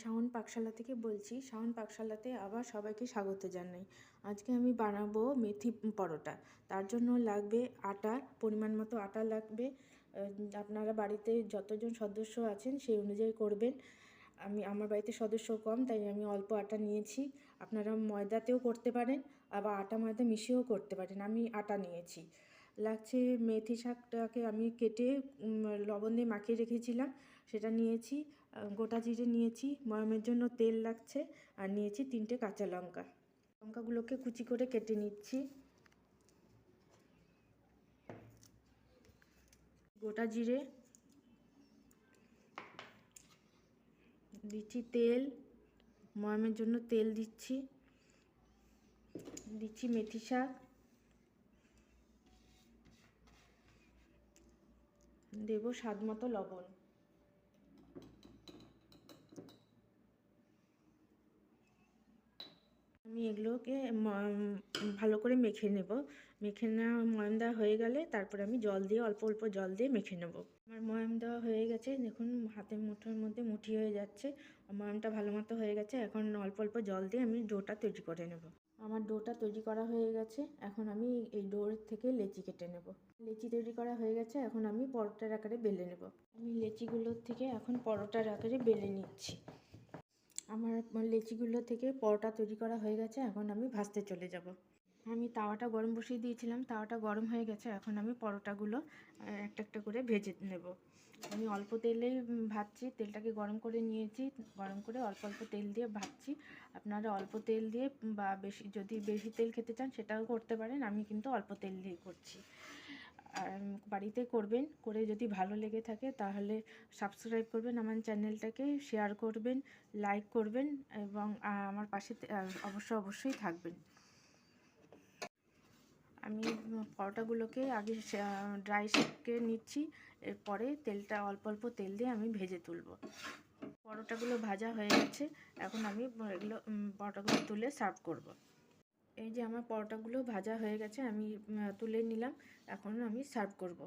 শাওন পাকশালা থেকে বলছি। শাওন পাকশালাতে আবার সবাইকে স্বাগত জানাই। আজকে আমি বানাবো মেথি পরোটা। তার জন্য লাগবে আটা, পরিমাণ মতো আটা লাগবে। আপনারা বাড়িতে যতজন সদস্য আছেন সেই অনুযায়ী করবেন। আমার বাড়িতে সদস্য কম, তাই আমি অল্প আটা নিয়েছি। আপনারা ময়দাতেও করতে পারেন, আবার আটা ময়দা মিশিয়েও করতে পারেন। আমি আটা নিয়েছি। লাগছে মেথি শাকটাকে আমি কেটে লবণ দিয়ে মাখিয়ে রেখেছিলাম, সেটা নিয়েছি। গোটা জিরে নিয়েছি, ময়ামের জন্য তেল লাগছে, আর নিয়েছি 3টে কাঁচা লঙ্কা। লঙ্কাগুলোকে কুচি করে কেটে নিচ্ছি। গোটা জিরে দিচ্ছি, তেল, ময়ামের জন্য তেল দিচ্ছি মেথি শাক, দেব স্বাদ মতো লবণ। আমি এগুলোকে ভালো করে মেখে নেব। মেখে নেওয়া ময়াম দেওয়া হয়ে গেলে তারপরে আমি জল দিয়ে অল্প অল্প জল দিয়ে মেখে নেব। আমার ময়াম দেওয়া হয়ে গেছে, দেখুন হাতের মুঠোর মধ্যে মুঠি হয়ে যাচ্ছে। ময়ামটা ভালো মতো হয়ে গেছে। এখন অল্প অল্প জল দিয়ে আমি ডোটা তৈরি করে নেব। আমার ডোটা তৈরি করা হয়ে গেছে। এখন আমি এই ডোর থেকে লেচি কেটে নেব। লেচি তৈরি করা হয়ে গেছে, এখন আমি পরোটার আকারে বেলে নেব। আমি লেচিগুলোর থেকে এখন পরোটার আকারে বেলে নিচ্ছি। আমার লেচিগুলো থেকে পরোটা তৈরি করা হয়ে গেছে, এখন আমি ভাজতে চলে যাব। আমি তাওয়াটা গরম বসিয়ে দিয়েছিলাম, তাওয়াটা গরম হয়ে গেছে। এখন আমি পরোটাগুলো একটা একটা করে ভেজে নেব। আমি অল্প তেলেই ভাজছি, তেলটাকে গরম করে নিয়েছি। গরম করে অল্প অল্প তেল দিয়ে ভাজছি। আপনারা অল্প তেল দিয়ে বা যদি বেশি তেল খেতে চান সেটাও করতে পারেন। আমি কিন্তু অল্প তেল দিয়ে করছি। আর বাড়িতে করবেন, করে যদি ভালো লেগে থাকে তাহলে সাবস্ক্রাইব করবেন আমার চ্যানেলটাকে, শেয়ার করবেন, লাইক করবেন এবং আমার পাশে অবশ্যই থাকবেন। আমি পরোটাগুলোকে আগে ড্রাই সেঁকে নিচ্ছি, এরপরে তেলটা অল্প অল্প তেল দিয়ে আমি ভেজে তুলব। পরোটাগুলো ভাজা হয়ে গেছে, এখন আমি পরোটাগুলো তুলে সার্ভ করব। এই যে আমার পরোটাগুলো ভাজা হয়ে গেছে, আমি তুলে নিলাম। এখন আমি সার্ভ করব।